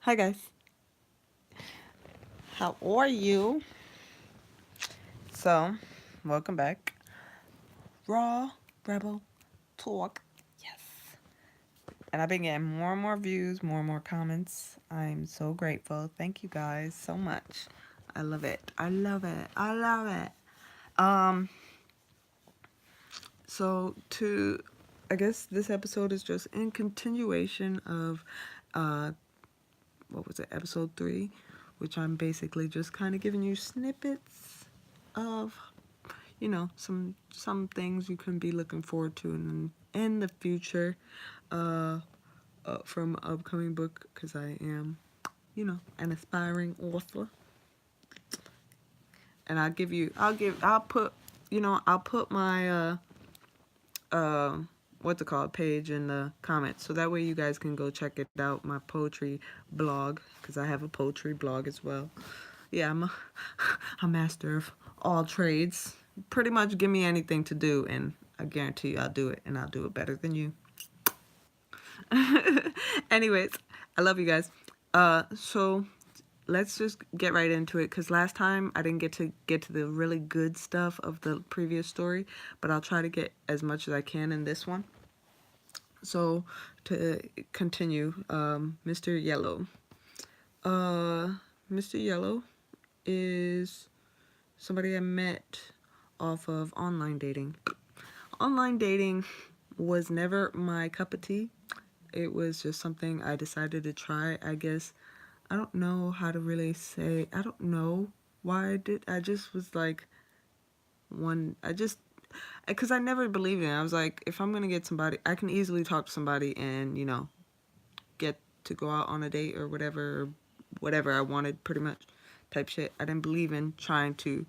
Hi guys, how are you? So, welcome back. Raw Rebel Talk. Yes. And I've been getting more and more views, more and more comments. I'm so grateful. Thank you guys so much. I love it. I love it. I love it. Um, so to I guess this episode is just in continuation of uh what was it, episode 3, which I'm basically just kind of giving you snippets of some things you can be looking forward to in the future from upcoming book, because I am an aspiring author. And I'll put my uh what's it called, page in the comments, so that way you guys can go check it out, my poetry blog, because I have a poetry blog as well. Yeah, I'm a master of all trades. Pretty much give me anything to do and I guarantee you I'll do it, and I'll do it better than you. Anyways, I love you guys. So let's just get right into it, because last time I didn't get to the really good stuff of the previous story, but I'll try to get as much as I can in this one. So to continue, Mr. Yellow. Mr. Yellow is somebody I met off of online dating. Online dating was never my cup of tea. It was just something I decided to try, I guess. I don't know how to really say. I don't know why I did. I just was like, because I never believed in it. I was like, if I'm going to get somebody, I can easily talk to somebody and, get to go out on a date or whatever I wanted, pretty much, type shit. I didn't believe in trying to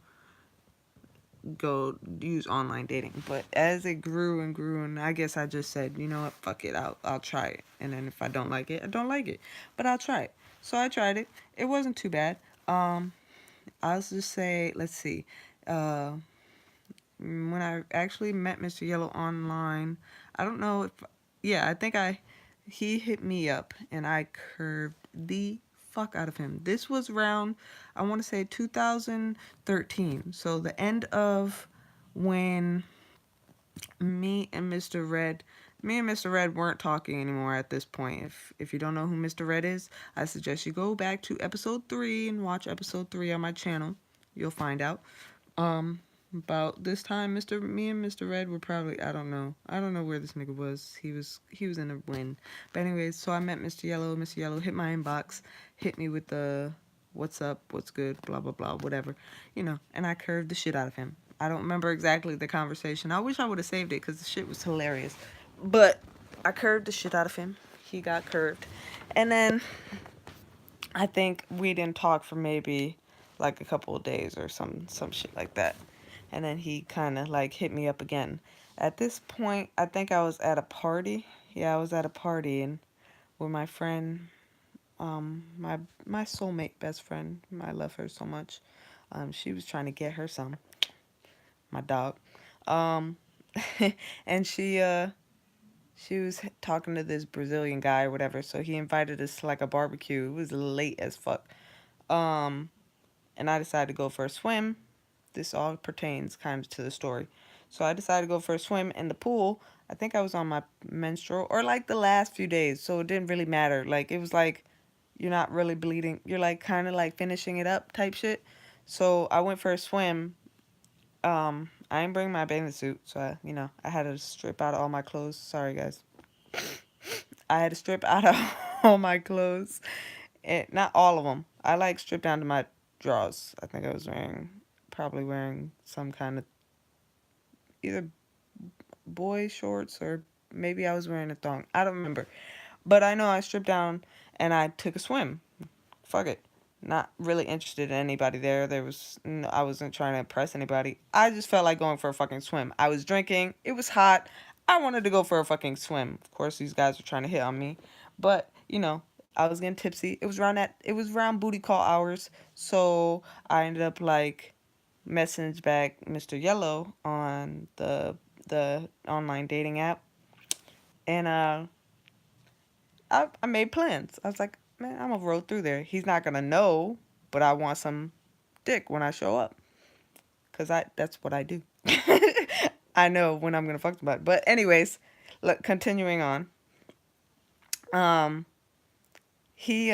go use online dating. But as it grew and grew, and I guess I just said, you know what, fuck it, I'll try it. And then if I don't like it, I don't like it. But I'll try it. So I tried it. It wasn't too bad. I'll just say, let's see. Uh, when I actually met Mr. Yellow online, I don't know if, yeah, I think he hit me up and I curved the fuck out of him. This was around, I want to say 2013. So the end of when me and Mr. Red, me and Mr. Red weren't talking anymore at this point. If you don't know who Mr. Red is, I suggest you go back to episode 3 and watch episode 3 on my channel. You'll find out. About this time, me and Mr. Red were probably, I don't know where this nigga was. He was in a wind. But anyways, so I met Mr. Yellow. Mr. Yellow hit my inbox, hit me with the what's up, what's good, blah blah blah, whatever, and I curved the shit out of him. I don't remember exactly the conversation. I wish I would have saved it because the shit was hilarious. But I curved the shit out of him. He got curved, and then I think we didn't talk for maybe like a couple of days or some shit like that. And then he kind of like hit me up again. At this point, I think I was at a party. Yeah, I was at a party and with my friend, my soulmate best friend. I love her so much. She was trying to get her some, my dog. Um, and she was talking to this Brazilian guy or whatever. So he invited us to like a barbecue. It was late as fuck. Um, and I decided to go for a swim. This all pertains kind of to the story. So I decided to go for a swim in the pool. I think I was on my menstrual or like the last few days, so it didn't really matter. Like it was like you're not really bleeding. You're like kind of like finishing it up type shit. So I went for a swim. I didn't bring my bathing suit, so I had to strip out all my clothes. Sorry guys. I had to strip out of all my clothes. Not all of them. I like stripped down to my drawers. I think I was probably wearing some kind of either boy shorts or maybe I was wearing a thong. I don't remember. But I know I stripped down and I took a swim. Fuck it. Not really interested in anybody there. I wasn't trying to impress anybody. I just felt like going for a fucking swim. I was drinking. It was hot. I wanted to go for a fucking swim. Of course, these guys were trying to hit on me. But, I was getting tipsy. It was around booty call hours. So I ended up like message back Mr. Yellow on the online dating app, and I made plans. I was like, man, I'm gonna roll through there. He's not gonna know, but I want some dick when I show up, cause that's what I do. I know when I'm gonna fuck somebody. But anyways, look, continuing on. Um, he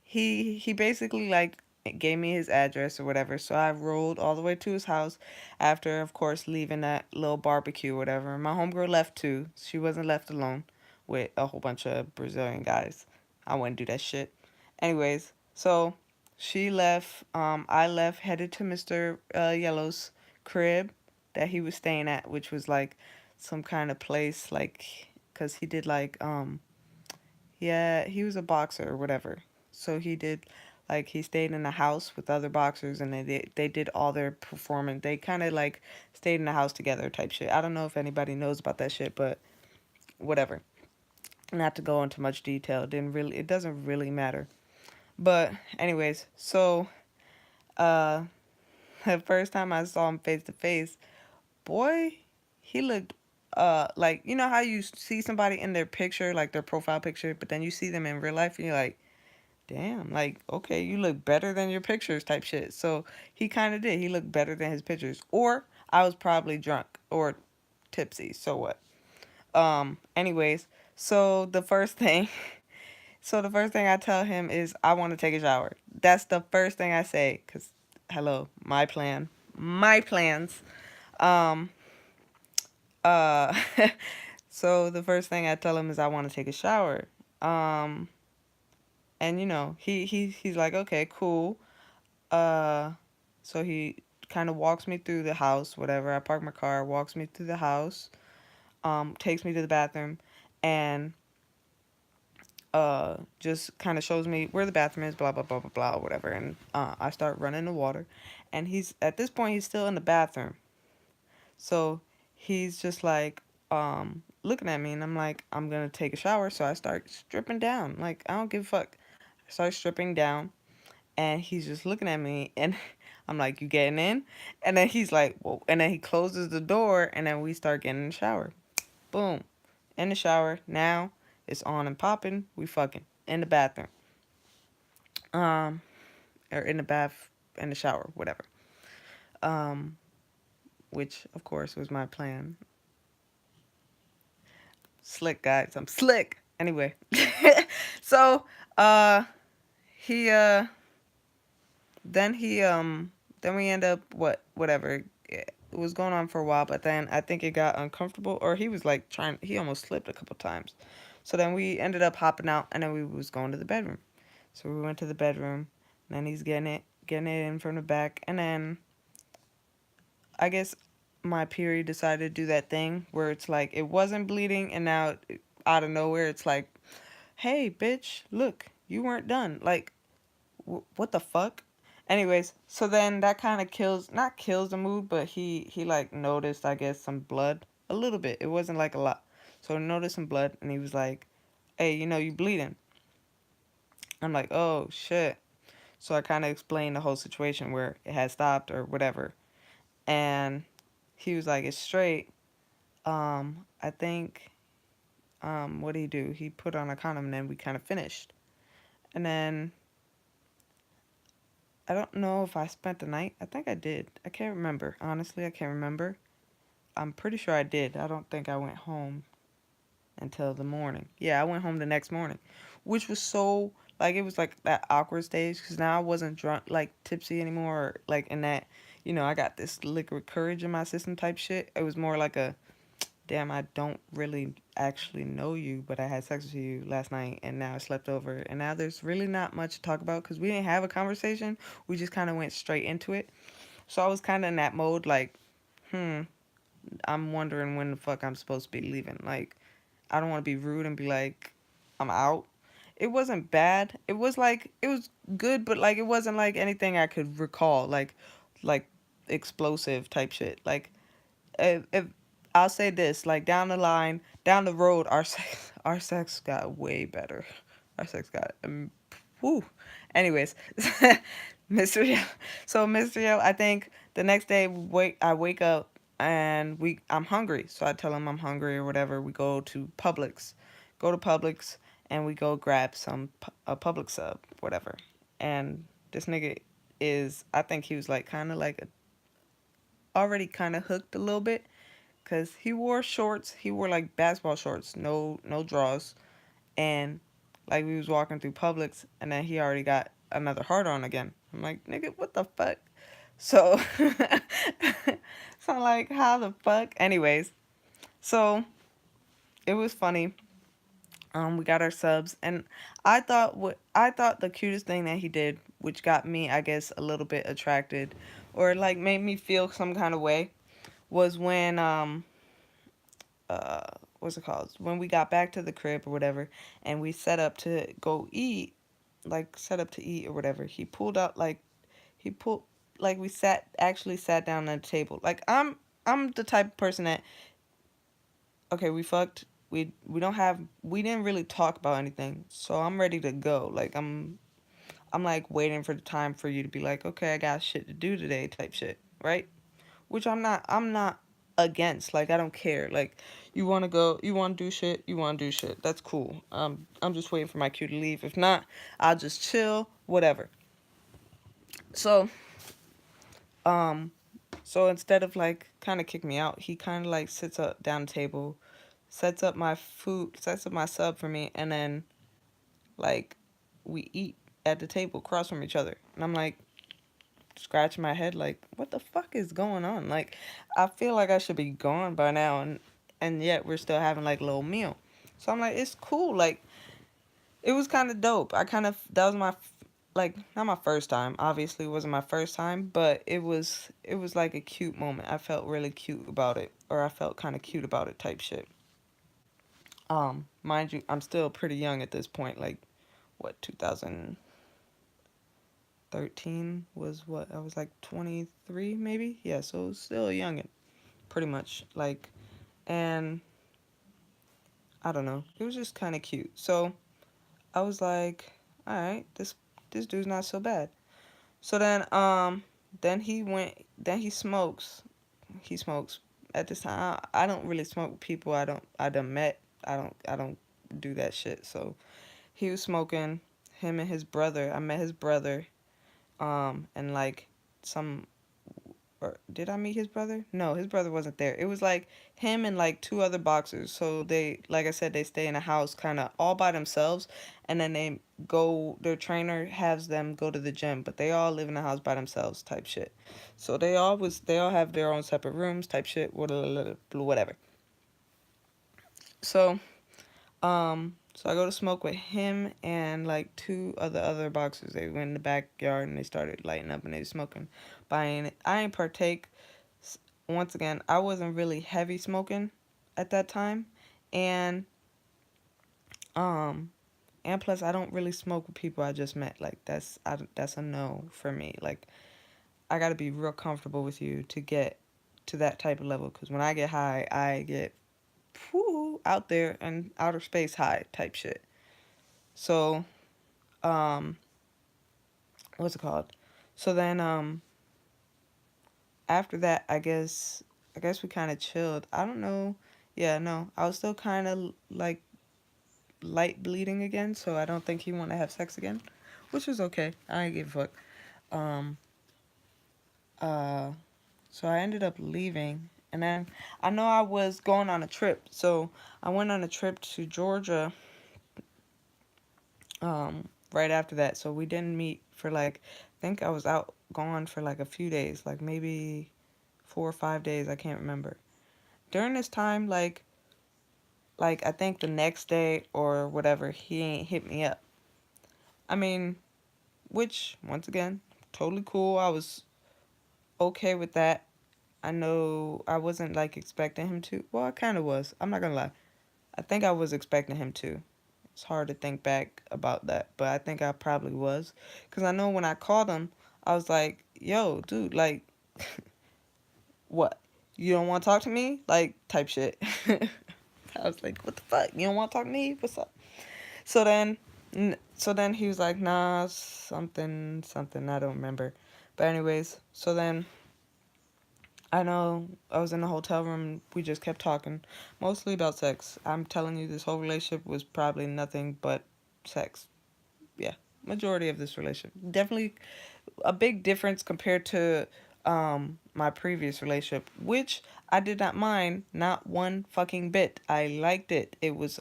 he basically like gave me his address or whatever. So I rolled all the way to his house after, of course, leaving that little barbecue or whatever. My homegirl left too. She wasn't left alone with a whole bunch of Brazilian guys. I wouldn't do that shit. Anyways, so she left. I left, headed to Mr. Yellow's crib that he was staying at, which was like some kind of place, like, cause he did like yeah, he was a boxer or whatever. So he did, like, he stayed in a house with other boxers, and they did all their performance. They kind of like stayed in the house together type shit. I don't know if anybody knows about that shit, but whatever. Not to go into much detail. It doesn't really matter. But anyways, so uh the first time I saw him face to face, boy, he looked like, you know how you see somebody in their picture, like their profile picture, but then you see them in real life and you're like, damn, like, okay, you look better than your pictures type shit. So he kind of did. He looked better than his pictures. Or I was probably drunk or tipsy. So what? Anyways, so the first thing, so the first thing I tell him is I want to take a shower. That's the first thing I say, cuz hello, my plan. My plans. Um uh so the first thing I tell him is I want to take a shower. Um and you know, he's like, "Okay, cool." Uh, so he kind of walks me through the house, whatever. I park my car, walks me through the house, takes me to the bathroom, and just kind of shows me where the bathroom is, blah blah blah blah blah, whatever. And I start running the water, and he's at this point he's still in the bathroom, so he's just like looking at me, and I'm like, I'm gonna take a shower, so I start stripping down, like I don't give a fuck. I start stripping down, and he's just looking at me, and I'm like, "You getting in?" And then he's like, "Well," and then he closes the door, and then we start getting in the shower. Boom, in the shower. Now it's on and popping. We fucking in the bathroom, um, or in the bath, in the shower, whatever. Um, which of course was my plan. Slick, guys, I'm slick. Anyway, so uh, he then he then we end up whatever, it was going on for a while, but then I think it got uncomfortable, or he was like trying, he almost slipped a couple times. So then we ended up hopping out, and then we was going to the bedroom. So we went to the bedroom, and then he's getting it in from the back, and then I guess my period decided to do that thing where it's like it wasn't bleeding, and now out of nowhere it's like, hey bitch, look, you weren't done. Like, what the fuck? Anyways, so then that kind of not kills the mood, but he like noticed, I guess, some blood, a little bit. It wasn't like a lot. So he noticed some blood, and he was like, "Hey, you know, you bleeding." I'm like, "Oh shit." So I kind of explained the whole situation where it had stopped or whatever, and he was like, "It's straight." I think what did he do? He put on a condom, and then we kind of finished, and then I don't know if I spent the night. I think I did. I can't remember. Honestly, I can't remember. I'm pretty sure I did. I don't think I went home until the morning. Yeah, I went home the next morning, which was so, like, it was like that awkward stage because now I wasn't drunk, like tipsy anymore, or, like in that, you know, I got this liquid courage in my system type shit. It was more like a, damn, I don't really actually know you, but I had sex with you last night, and now I slept over, and now there's really not much to talk about because we didn't have a conversation. We just kind of went straight into it. So I was kind of in that mode, like, hmm, I'm wondering when the fuck I'm supposed to be leaving. Like, I don't want to be rude and be like, I'm out. It wasn't bad. It was like, it was good, but like, it wasn't like anything I could recall, like explosive type shit. Like, if I'll say this, like down the line, down the road, our sex got way better. Our sex got, whew. Anyways, Mr. Yo, so Mr. Yo, I think the next day I wake up, and I'm hungry, so I tell him I'm hungry or whatever. We go to Publix, and we go grab a public sub, whatever. And this nigga is, I think he was like kind of like already kind of hooked a little bit, cause he wore shorts. He wore like basketball shorts, no drawers, and like we was walking through Publix, and then he already got another hard on again. I'm like, nigga, what the fuck? So, so I'm like, how the fuck? Anyways, so it was funny. We got our subs, and I thought the cutest thing that he did, which got me, I guess, a little bit attracted, or like made me feel some kind of way, was when uh what's it called? When we got back to the crib or whatever, and we set up to go eat, like set up to eat or whatever. He pulled out like he pulled like we sat down at a table. Like I'm the type of person that, okay, we fucked. We didn't really talk about anything. So I'm ready to go. Like I'm like waiting for the time for you to be like, "Okay, I got shit to do today," type shit, right? Which I'm not against. Like I don't care. Like you want to go, you want to do shit, you want to do shit. That's cool. I'm just waiting for my cue to leave. If not, I'll just chill, whatever. So, um so instead of like kind of kick me out, he kind of like sits up down the table, sets up my sub for me, and then like we eat at the table across from each other. And I'm like scratching my head like, what the fuck is going on? Like I feel like I should be gone by now, and yet we're still having like a little meal. So I'm like, it's cool. Like it was kind of dope. I kind of that was my like not my first time. Obviously, it wasn't my first time, but it was like a cute moment. I felt really cute about it, or I felt kind of cute about it, type shit. Mind you, I'm still pretty young at this point. Like, what, 2013 was what? I was like 23, maybe. Yeah, so it was still young, pretty much. Like, and I don't know. It was just kind of cute. So I was like, all right, this dude's not so bad. So then he smokes. He smokes. At this time, I don't really smoke with people I done met. I don't do that shit. So he was smoking, him and his brother. I met his brother, and like some, or did I meet his brother? No, his brother wasn't there. It was like him and like two other boxers. So they, like I said, they stay in a house kind of all by themselves, and then their trainer has them go to the gym, but they all live in a house by themselves, type shit. So they all have their own separate rooms, type shit, whatever. So so I go to smoke with him and like two other boxers. They went in the backyard and they started lighting up and they was smoking. But I ain't partake. Once again, I wasn't really heavy smoking at that time, and um and plus I don't really smoke with people I just met. Like that's a no for me. Like I got to be real comfortable with you to get to that type of level, cuz when I get high, I get out there and outer space high type shit. So, um, what's it called? So then, after that, I guess we kind of chilled. I don't know. Yeah, no, I was still kind of like light bleeding again, so I don't think he want to have sex again, which was okay. I ain't give a fuck. Um, uh, so I ended up leaving, and then I know I was going on a trip, so I went on a trip to Georgia right after that. So we didn't meet for like, I think I was out gone for like a few days, like maybe 4 or 5 days, I can't remember. During this time, like I think the next day or whatever, he ain't hit me up. I mean, which once again, totally cool. I was okay with that. I know I wasn't like expecting him to. Well, I kind of was. I'm not gonna lie. I think I was expecting him to. It's hard to think back about that, but I think I probably was. Because I know when I called him, I was like, yo, dude, like, what? You don't want to talk to me? Like, type shit. I was like, what the fuck? You don't want to talk to me? What's up? So then, so then he was like, nah, something, I don't remember. But anyways, so then I know I was in the hotel room. We just kept talking, mostly about sex. I'm telling you, this whole relationship was probably nothing but sex. Yeah, majority of this relationship. Definitely a big difference compared to my previous relationship, which I did not mind, not one fucking bit. I liked it. It was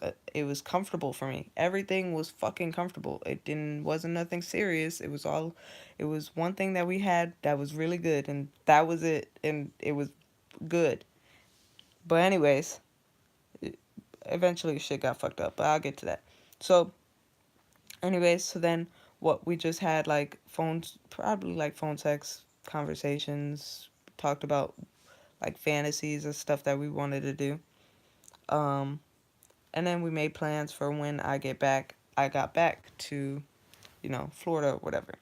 comfortable for me. Everything was fucking comfortable. It didn't wasn't nothing serious. It was one thing that we had that was really good, and that was it, and it was good. But anyways, eventually shit got fucked up, but I'll get to that. So anyways, so then what we just had like phones, probably like phone sex conversations, talked about like fantasies and stuff that we wanted to do. Um, and then we made plans for when I get back. I got back to, Florida or whatever.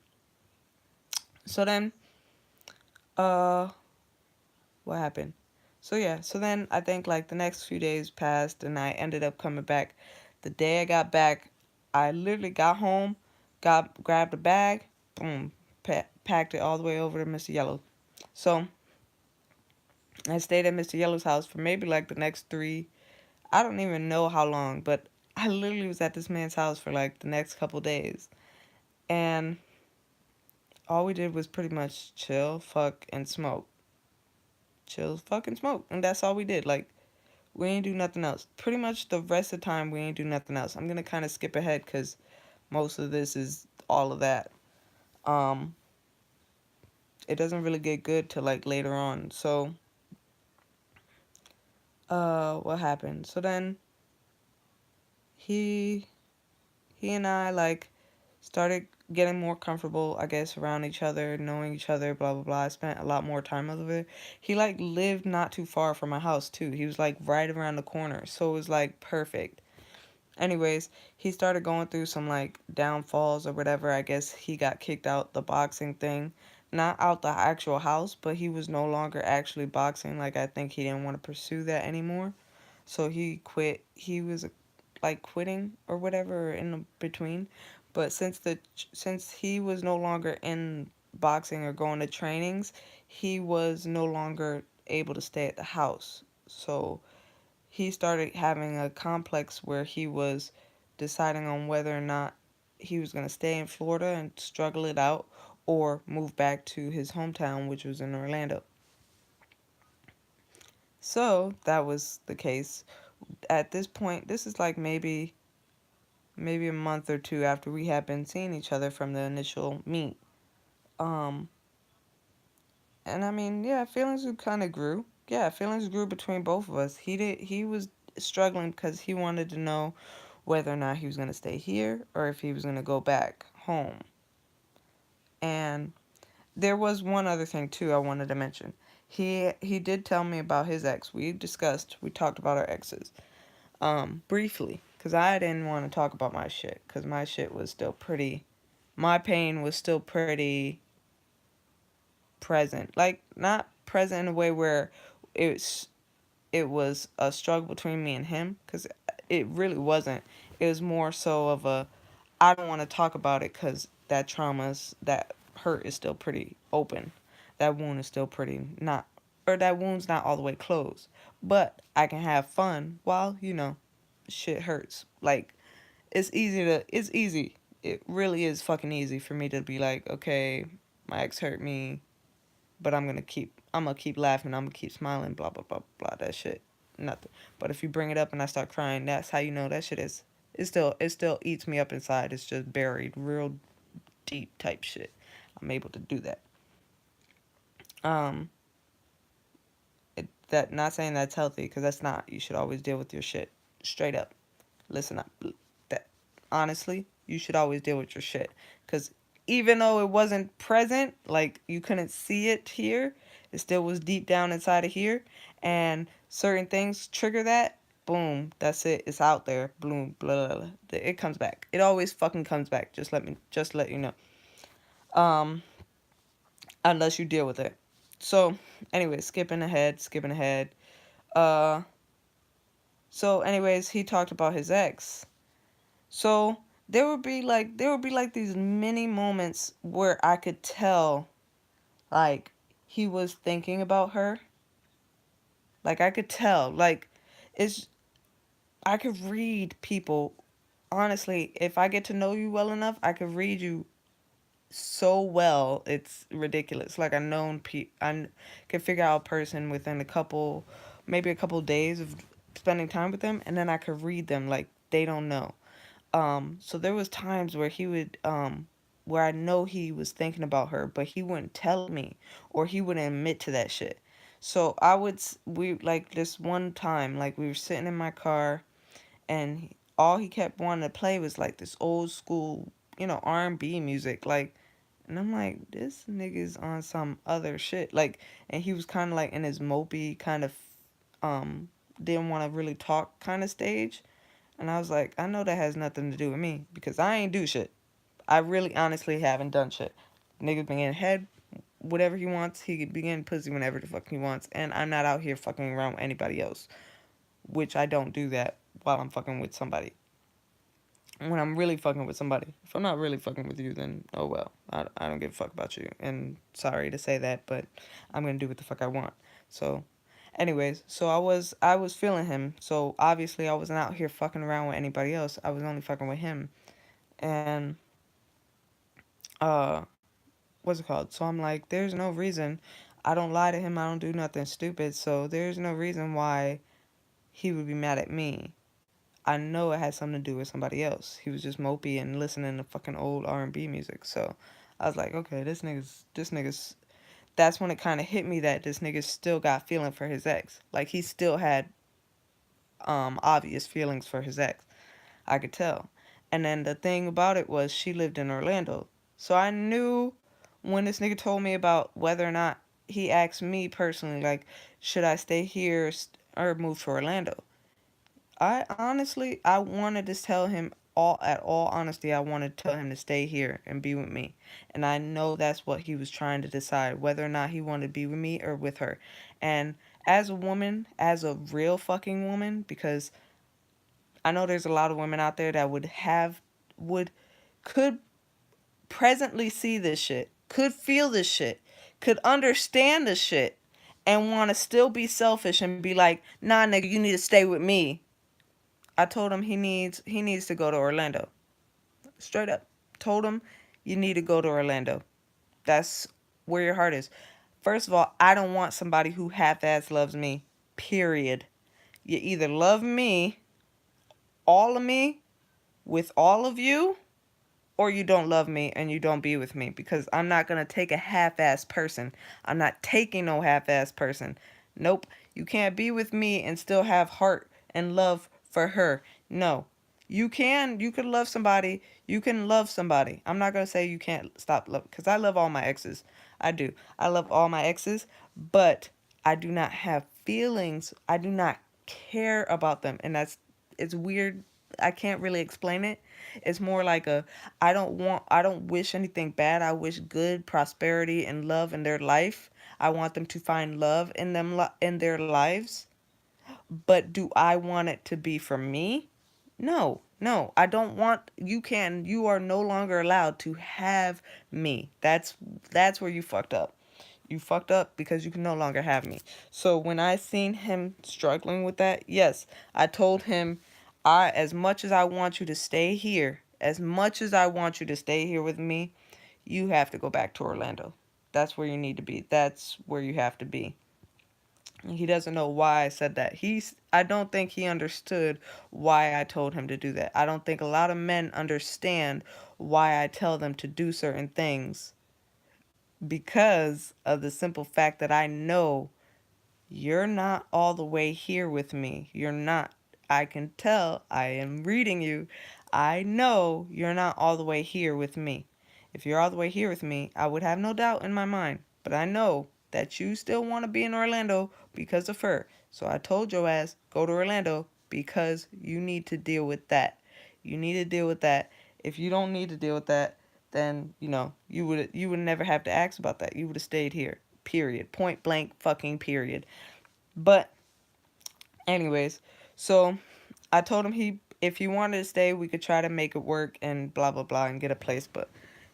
So then, uh, what happened? So yeah, so then I think like the next few days passed and I ended up coming back. The day I got back, I literally got home, grabbed a bag, boom, packed it all the way over to Mr. Yellow. So I stayed at Mr. Yellow's house for maybe like the next three, I don't even know how long, but I literally was at this man's house for like the next couple days. And all we did was pretty much chill, fuck, and smoke. Chill, fuck, and smoke. And that's all we did. Like, we ain't do nothing else. Pretty much the rest of the time, we ain't do nothing else. I'm gonna kind of skip ahead because most of this is all of that. Um, it doesn't really get good till like later on. So, what happened? So then he he and I like started getting more comfortable, I guess, around each other, knowing each other, blah blah blah. I spent a lot more time over there. He like lived not too far from my house too. He was like right around the corner, so it was like perfect. Anyways, he started going through some like downfalls or whatever. I guess he got kicked out the boxing thing. Not out the actual house, but he was no longer actually boxing. Like I think he didn't want to pursue that anymore. So he quit. He was like quitting or whatever in the between. But since he was no longer in boxing or going to trainings, he was no longer able to stay at the house. So he started having a complex where he was deciding on whether or not he was going to stay in Florida and struggle it out or move back to his hometown, which was in Orlando. So that was the case. At this point, this is like maybe a month or two after we had been seeing each other from the initial meet. Um, and I mean, yeah, feelings kind of grew. Yeah, feelings grew between both of us. He was struggling because he wanted to know whether or not he was going to stay here or if he was going to go back home. And there was one other thing too I wanted to mention. He did tell me about his ex. We talked about our exes briefly cuz I didn't want to talk about my shit cuz my shit was still pretty my pain was still pretty present. Like not present in a way where it's it was a struggle between me and him cuz it really wasn't. It was more so of a I don't want to talk about it because that hurt is still pretty open. That wound is still pretty not, or that wound's not all the way closed. But I can have fun while, shit hurts. Like, it's easy. It really is fucking easy for me to be like, okay, my ex hurt me, but I'm gonna keep laughing, I'm gonna keep smiling, blah, blah, blah, blah, that shit. Nothing. But if you bring it up and I start crying, that's how you know that shit is it still eats me up inside. It's just buried, real deep type shit. I'm able to do that. Um, that not saying that's healthy because that's not. You should always deal with your shit straight up. Listen up. That honestly, you should always deal with your shit because even though it wasn't present, like you couldn't see it here, it still was deep down inside of here, and certain things trigger that. Boom, that's it. It's out there. Boom, blah, blah, blah. It comes back. It always fucking comes back. Just let you know. Um, unless you deal with it. So, anyway, skipping ahead. Uh, so anyways, he talked about his ex. So there would be like these mini moments where I could tell like he was thinking about her. Like I could tell. Like it's I could read people. Honestly, if I get to know you well enough, I could read you so well. It's ridiculous. Like can figure out a person within maybe a couple days of spending time with them, and then I could read them like they don't know. So there was times where where I know he was thinking about her, but he wouldn't tell me, or he wouldn't admit to that shit. So we like this one time, like we were sitting in my car, and all he kept wanting to play was like this old school, R&B music, like, and I'm like, this nigga's on some other shit, like, and he was kind of like in his mopey kind of, um, didn't want to really talk kind of stage, and I was like, I know that has nothing to do with me because I ain't do shit. I really honestly haven't done shit. Nigga been getting head whatever he wants. He could be getting pussy whenever the fuck he wants, and I'm not out here fucking around with anybody else, which I don't do that while I'm fucking with somebody. When I'm really fucking with somebody. If I'm not really fucking with you, then oh well. I don't give a fuck about you. And sorry to say that, but I'm gonna do what the fuck I want. So, anyways, so I was feeling him. So obviously I wasn't out here fucking around with anybody else. I was only fucking with him. And uh, what's it called? So I'm like, there's no reason. I don't lie to him. I don't do nothing stupid. So there's no reason why he would be mad at me. I know it had something to do with somebody else. He was just mopey and listening to fucking old R&B music. So I was like, okay, this nigga's. That's when it kind of hit me that this nigga still got feeling for his ex. Like he still had obvious feelings for his ex. I could tell. And then the thing about it was she lived in Orlando. So I knew when this nigga told me about whether or not he asked me personally, like, should I stay here or move to Orlando? I wanted to tell him all honesty, I wanted to tell him to stay here and be with me. And I know that's what he was trying to decide, whether or not he wanted to be with me or with her. And as a woman, as a real fucking woman, because I know there's a lot of women out there that would, could presently see this shit, could feel this shit, could understand this shit, and want to still be selfish and be like, nah, nigga, you need to stay with me. I told him he needs to go to Orlando. Straight up. Told him you need to go to Orlando. That's where your heart is. First of all, I don't want somebody who half-ass loves me. Period. You either love me, all of me, with all of you, or you don't love me and you don't be with me, because I'm not going to take a half-ass person. I'm not taking no half-ass person. Nope. You can't be with me and still have heart and love for her. No. You can love somebody. You can love somebody. I'm not going to say you can't stop love, because I love all my exes. I do. I love all my exes, but I do not have feelings. I do not care about them. And it's weird. I can't really explain it. It's more like I don't wish anything bad. I wish good, prosperity, and love in their life. I want them to find love in their lives. But do I want it to be for me? No, no, I don't want. You are no longer allowed to have me. That's where you fucked up. You fucked up because you can no longer have me. So when I seen him struggling with that, yes, I told him, as much as I want you to stay here, as much as I want you to stay here with me, you have to go back to Orlando. That's where you need to be. That's where you have to be. He doesn't know why I said that. I don't think he understood why I told him to do that. I don't think a lot of men understand why I tell them to do certain things, because of the simple fact that I know you're not all the way here with me. You're not. I can tell. I am reading you. I know you're not all the way here with me. If you're all the way here with me, I would have no doubt in my mind. But I know that you still want to be in Orlando because of her. So I told your ass, go to Orlando because you need to deal with that. You need to deal with that. If you don't need to deal with that, then you would never have to ask about that. You would have stayed here. Period. Point blank fucking period. But anyways, so I told him if he wanted to stay, we could try to make it work and blah blah blah and get a place, but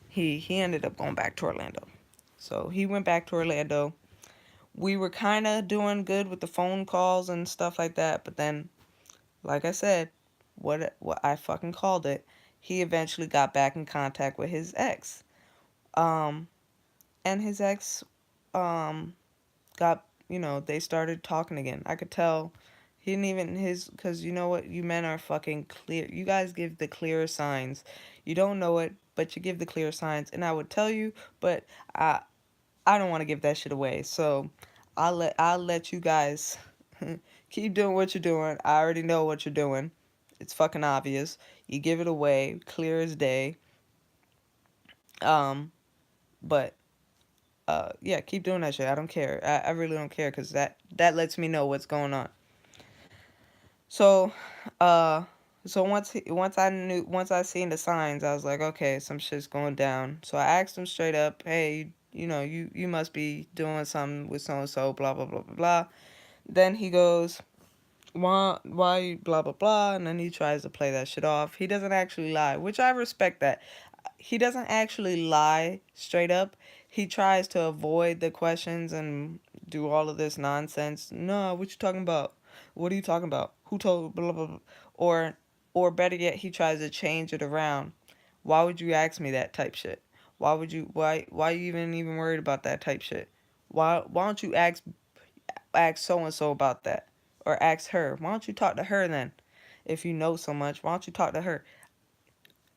he ended up going back to Orlando. So he went back to Orlando. We were kind of doing good with the phone calls and stuff like that, but then, like I said, what I fucking called it, he eventually got back in contact with his ex. Um, and his ex, um, got, they started talking again. I could tell he didn't even because you know what, you men are fucking clear. You guys give the clear signs. You don't know it, but you give the clear signs, and I would tell you, but I I don't want to give that shit away. So I'll let you guys keep doing what you're doing. I already know what you're doing. It's fucking obvious. You give it away, clear as day. Um, but yeah, keep doing that shit. I don't care. I really don't care because that lets me know what's going on. So, uh, so once I seen the signs, I was like, okay, some shit's going down. So I asked him straight up, hey, you must be doing something with so and so, blah blah blah blah blah. Then he goes, why blah blah blah, and then he tries to play that shit off. He doesn't actually lie, which I respect that. He doesn't actually lie straight up. He tries to avoid the questions and do all of this nonsense. No, what you talking about? What are you talking about? Who told blah blah blah? Or or better yet, he tries to change it around. Why would you ask me that type shit? Why you even worried about that type shit? Why don't you ask so and so about that? Or ask her. Why don't you talk to her then? If you know so much, why don't you talk to her?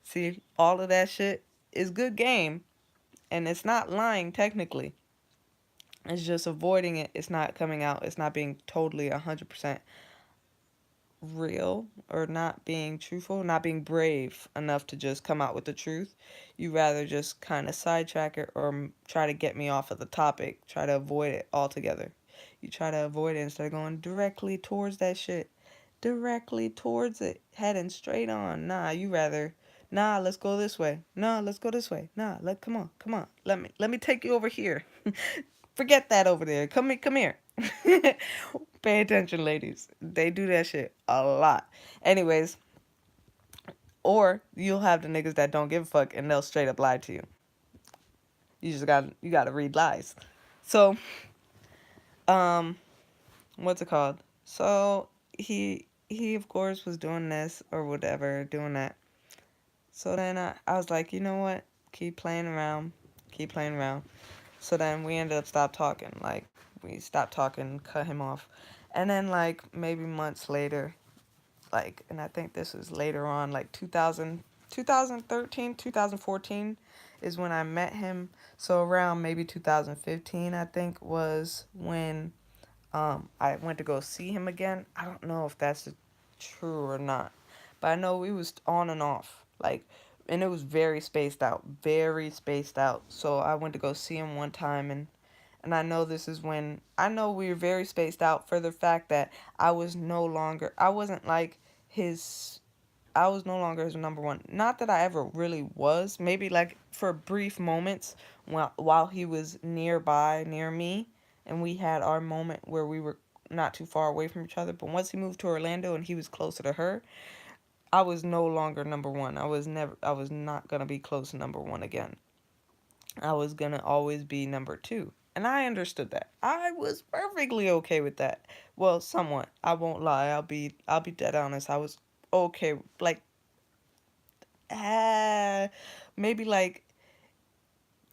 See, all of that shit is good game, and it's not lying technically. It's just avoiding it. It's not coming out. It's not being totally 100% real, or not being truthful, not being brave enough to just come out with the truth. You rather just kind of sidetrack it or try to get me off of the topic, try to avoid it altogether. You try to avoid it instead of going directly towards that shit. Directly towards it, heading straight on. Nah, you rather, nah, let's go this way. Nah, let's go this way. Nah, come on. Let me take you over here. Forget that over there. Come here. Pay attention, ladies. They do that shit a lot. Anyways, or you'll have the niggas that don't give a fuck and they'll straight up lie to you. You gotta read lies. So, um, what's it called? So he of course was doing this or whatever, doing that. So then I was like, you know what? Keep playing around. Keep playing around. So then we ended up stop talking. Like, we stopped talking, cut him off. And then, like, maybe months later, like, and I think this is later on, like 2013, 2014 is when I met him. So around maybe 2015, I think, was when I went to go see him again. I don't know if that's true or not, but I know we was on and off, like, and it was very spaced out, very spaced out. So I went to go see him one time, and I know this is when I know we were very spaced out for the fact that I wasn't like his I was no longer his number one. Not that I ever really was. Maybe like for brief moments while he was nearby, near me, and we had our moment where we were not too far away from each other. But once he moved to Orlando and he was closer to her, I was no longer number one. I was not gonna be close to number one again. I was gonna always be number two. And I understood that. I was perfectly okay with that. Well, somewhat. I won't lie. I'll be dead honest. I was okay. Like, uh, maybe like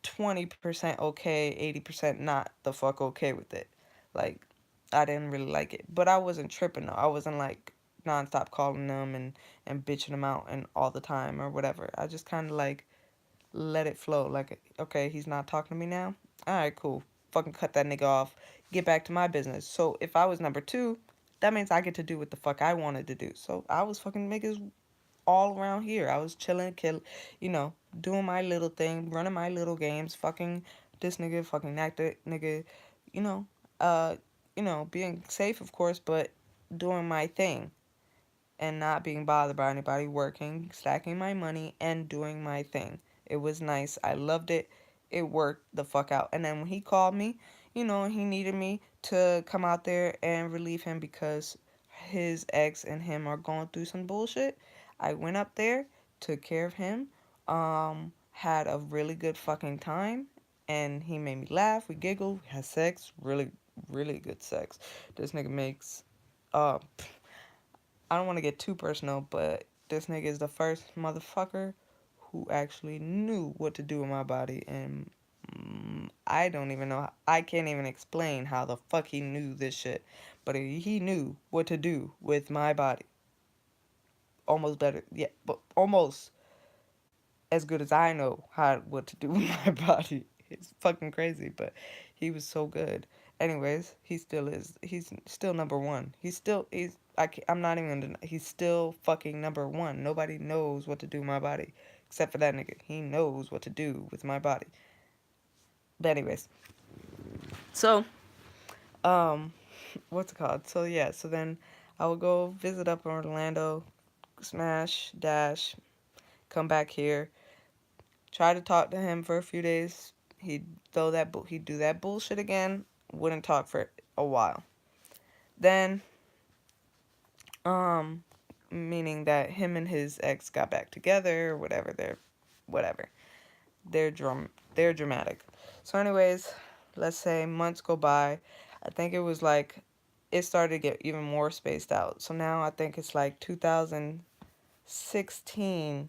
20% okay, 80% not the fuck okay with it. Like, I didn't really like it. But I wasn't tripping though. I wasn't like nonstop calling them and bitching them out and all the time or whatever. I just kind of like let it flow. Like, okay, he's not talking to me now. All right, cool. Fucking cut that nigga off. Get back to my business. So if I was number two, that means I get to do what the fuck I wanted to do. So I was fucking niggas all around here. I was chilling, you know, doing my little thing, running my little games, fucking this nigga, fucking that nigga, you know, uh, being safe, of course, but doing my thing and not being bothered by anybody, working, stacking my money, and doing my thing. It was nice. I loved it. It worked the fuck out. And then when he called me, he needed me to come out there and relieve him because his ex and him are going through some bullshit. I went up there, took care of him, had a really good fucking time, and he made me laugh. We giggled, had sex, really, really good sex. This nigga makes, uh, I don't want to get too personal, but this nigga is the first motherfucker who actually knew what to do with my body, and I don't even know. I can't even explain how the fuck he knew this shit, but he knew what to do with my body. Almost better, yeah, but almost as good as I know how what to do with my body. It's fucking crazy, but he was so good. Anyways, he still is. He's still number one. He's. I'm not even gonna. He's still fucking number one. Nobody knows what to do with my body except for that nigga. He knows what to do with my body. But anyways, so what's it called? So yeah. So then I will go visit up in Orlando, smash, dash, come back here. Try to talk to him for a few days. He'd do that bullshit again. Wouldn't talk for a while. Then, um, meaning that him and his ex got back together or whatever. Whatever. They're dramatic. So, anyways, let's say months go by. I think it was like it started to get even more spaced out. So now I think it's like 2016.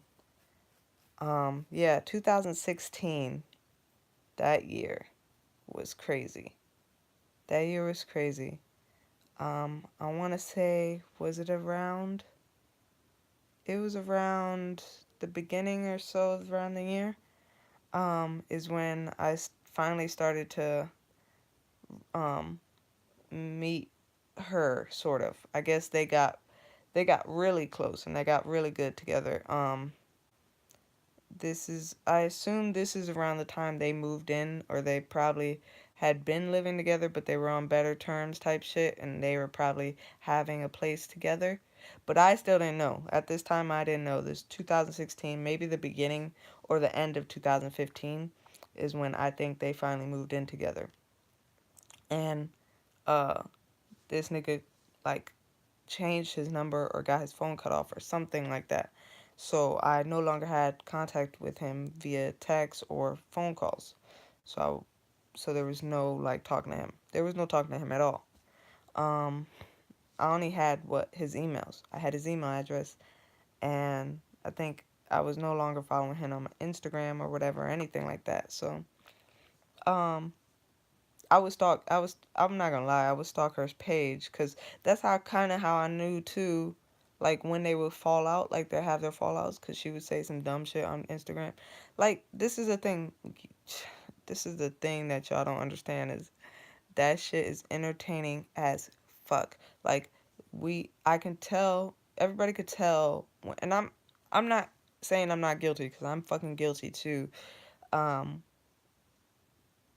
Yeah, 2016. That year was crazy. That year was crazy. I want to say, was it around? It was around the beginning or so of around the year. Is when finally started to um meet her, sort of. I guess they got really close and they got really good together. I assume this is around the time they moved in, or they probably had been living together, but they were on better terms type shit, and they were probably having a place together. But I still didn't know. At this time, I didn't know. This 2016, maybe the beginning or the end of 2015 is when I think they finally moved in together. And uh, this nigga, like, changed his number or got his phone cut off or something like that. So I no longer had contact with him via text or phone calls. So there was no like talking to him. There was no talking to him at all. Um, I only had his emails. I had his email address, and I think I was no longer following him on Instagram or whatever, or anything like that. So um, I would stalk. I'm not gonna lie. I would stalk her page because that's how I knew too. Like when they would fall out, like they have their fallouts, because she would say some dumb shit on Instagram. Like this is the thing. This is the thing that y'all don't understand is that shit is entertaining as fuck. Like I can tell. Everybody could tell. And I'm not saying I'm not guilty because I'm fucking guilty too. Um,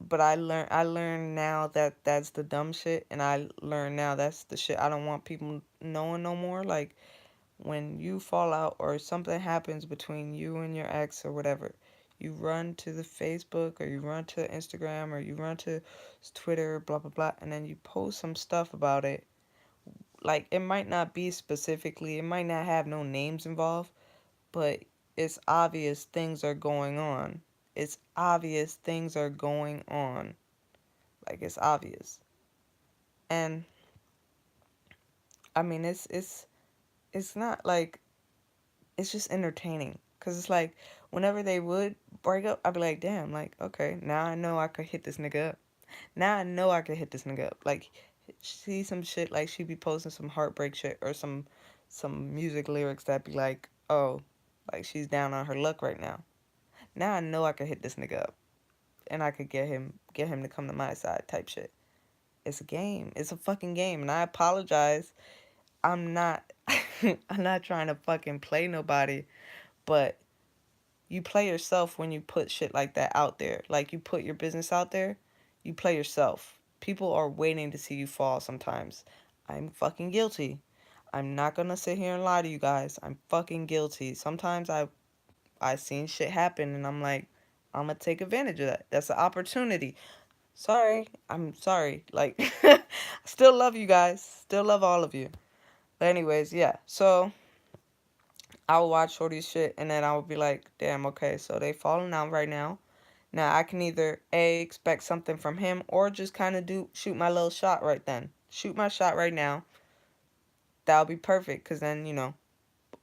but I learned now that that's the dumb shit, and I learned now that's the shit I don't want people knowing no more. Like when you fall out or something happens between you and your ex or whatever, you run to the Facebook or you run to Instagram or you run to Twitter, blah blah blah, and then you post some stuff about it. Like it might not be specifically, it might not have no names involved, but it's obvious things are going on. It's obvious things are going on. Like it's obvious. And I mean it's not like it's just entertaining cuz it's like whenever they would break up, I'd be like, "Damn, like okay, now I know I could hit this nigga up. Now I know I could hit this nigga up." Like see some shit like she be posting some heartbreak shit or some music lyrics that be like, "Oh, like she's down on her luck right now." Now I know I could hit this nigga up and I could get him to come to my side type shit. It's a game. It's a fucking game, and I apologize. I'm not I'm not trying to fucking play nobody, but you play yourself when you put shit like that out there. Like you put your business out there, you play yourself. People are waiting to see you fall sometimes. I'm fucking guilty. I'm not gonna sit here and lie to you guys. I'm fucking guilty. Sometimes I seen shit happen and I'm like, I'm gonna take advantage of that. That's an opportunity. Sorry. I'm sorry. Like still love you guys. Still love all of you. But anyways, yeah. So I would watch Shorty's shit and then I would be like, damn, okay, so they falling out right now. Now I can either A, expect something from him, or just kind of shoot my little shot right then. Shoot my shot right now. That'll be perfect, because then,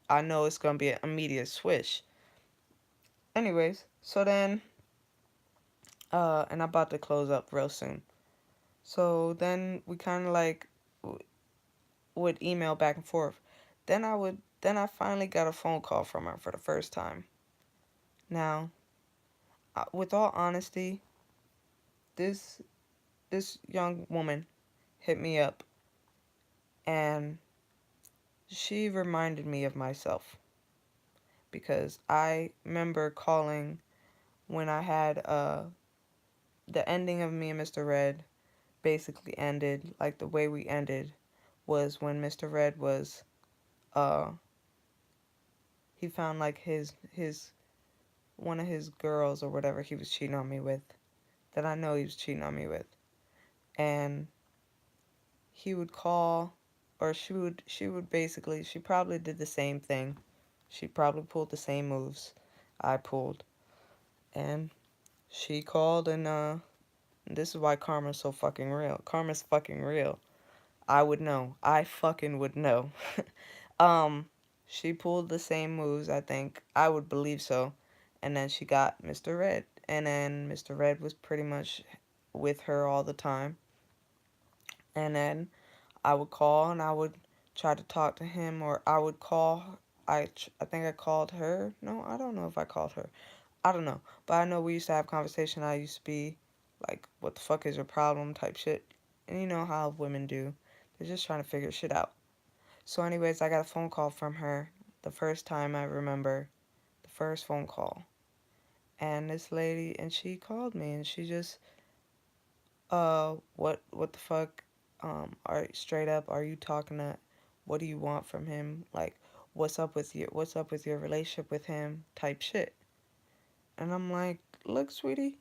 I know it's going to be an immediate swish. Anyways, so then, and I'm about to close up real soon. So then we kind of like would email back and forth. Then I finally got a phone call from her for the first time. Now, with all honesty, this this young woman hit me up, and she reminded me of myself, because I remember calling when I had the ending of me and Mr. Red basically ended. Like, the way we ended was when Mr. Red was uh he found like his one of his girls or whatever he was cheating on me with, that I know he was cheating on me with. And he would call, or she would basically, she probably did the same thing. She probably pulled the same moves I pulled. And she called, and this is why karma's so fucking real. Karma's fucking real. I would know. I fucking would know. um, she pulled the same moves, I think. I would believe so. And then she got Mr. Red. And then Mr. Red was pretty much with her all the time. And then I would call, and I would try to talk to him, or I would call. I think I called her. No, I don't know if I called her. I don't know. But I know we used to have conversation. I used to be like, what the fuck is your problem type shit. And you know how women do. They're just trying to figure shit out. So anyways, I got a phone call from her the first time I remember. The first phone call. And this lady, and she called me, and she just, what the fuck, straight up, are you talking to, what do you want from him? Like, what's up with your relationship with him type shit. And I'm like, look, sweetie,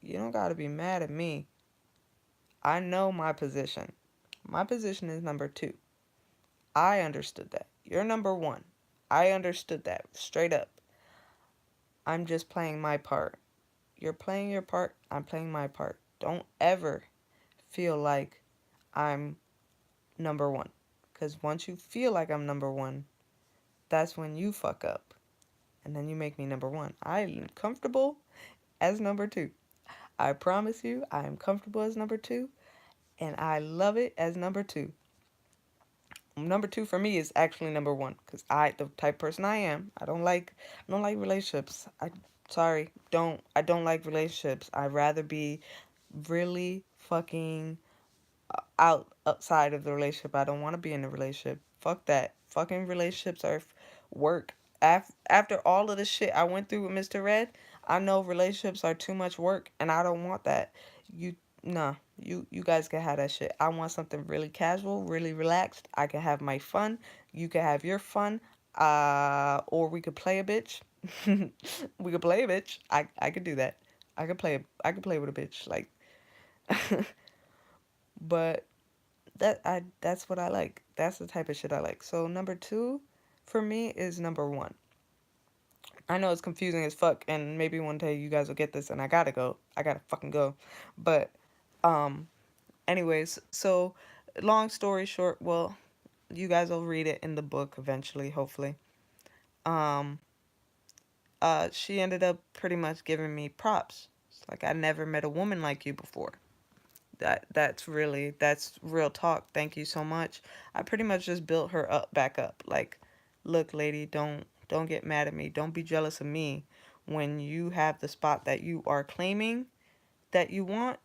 you don't gotta be mad at me. I know my position. My position is number two. I understood that. You're number one. I understood that straight up. I'm just playing my part. You're playing your part. I'm playing my part. Don't ever feel like I'm number one. Because once you feel like I'm number one, that's when you fuck up. And then you make me number one. I'm comfortable as number two. I promise you, I am comfortable as number two. And I love it as number two. Number two for me is actually number one, because the type of person I am, I don't like relationships. I don't like relationships. I'd rather be really fucking outside of the relationship. I don't want to be in a relationship. Fuck that. Fucking relationships are work. After all of the shit I went through with Mr. Red, I know relationships are too much work, and I don't want that. You Nah, you guys can have that shit. I want something really casual, really relaxed. I can have my fun. You can have your fun. Or we could play a bitch. We could play a bitch. I could do that. I could play with a bitch. Like, but that's what I like. That's the type of shit I like. So number two for me is number one. I know it's confusing as fuck, and maybe one day you guys will get this, and I gotta go. I gotta fucking go. But um anyways, so long story short, well, you guys will read it in the book eventually, hopefully. Um she ended up pretty much giving me props. It's like, I never met a woman like you before. That's real talk. Thank you so much. I pretty much just built her up back up. Like, look, lady, don't get mad at me. Don't be jealous of me when you have the spot that you are claiming that you want.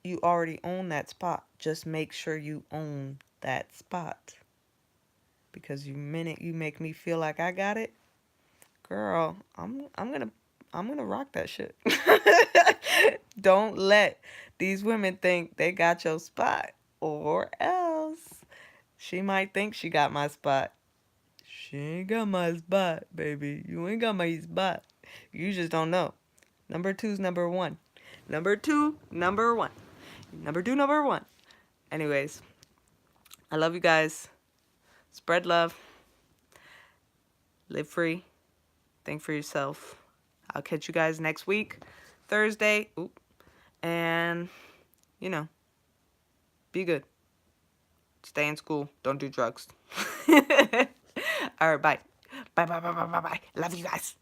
You already own that spot. Just make sure you own that spot. Because the minute you make me feel like I got it, girl, I'm gonna rock that shit. Don't let these women think they got your spot, or else she might think she got my spot. She ain't got my spot, baby. You ain't got my spot. You just don't know. Number two's number one. Number two, number one. Number two, number one. Anyways, I love you guys. Spread love. Live free. Think for yourself. I'll catch you guys next week. Thursday. Oop. And, you know, be good. Stay in school. Don't do drugs. All right, bye. Bye, bye, bye, bye, bye, bye. Love you guys.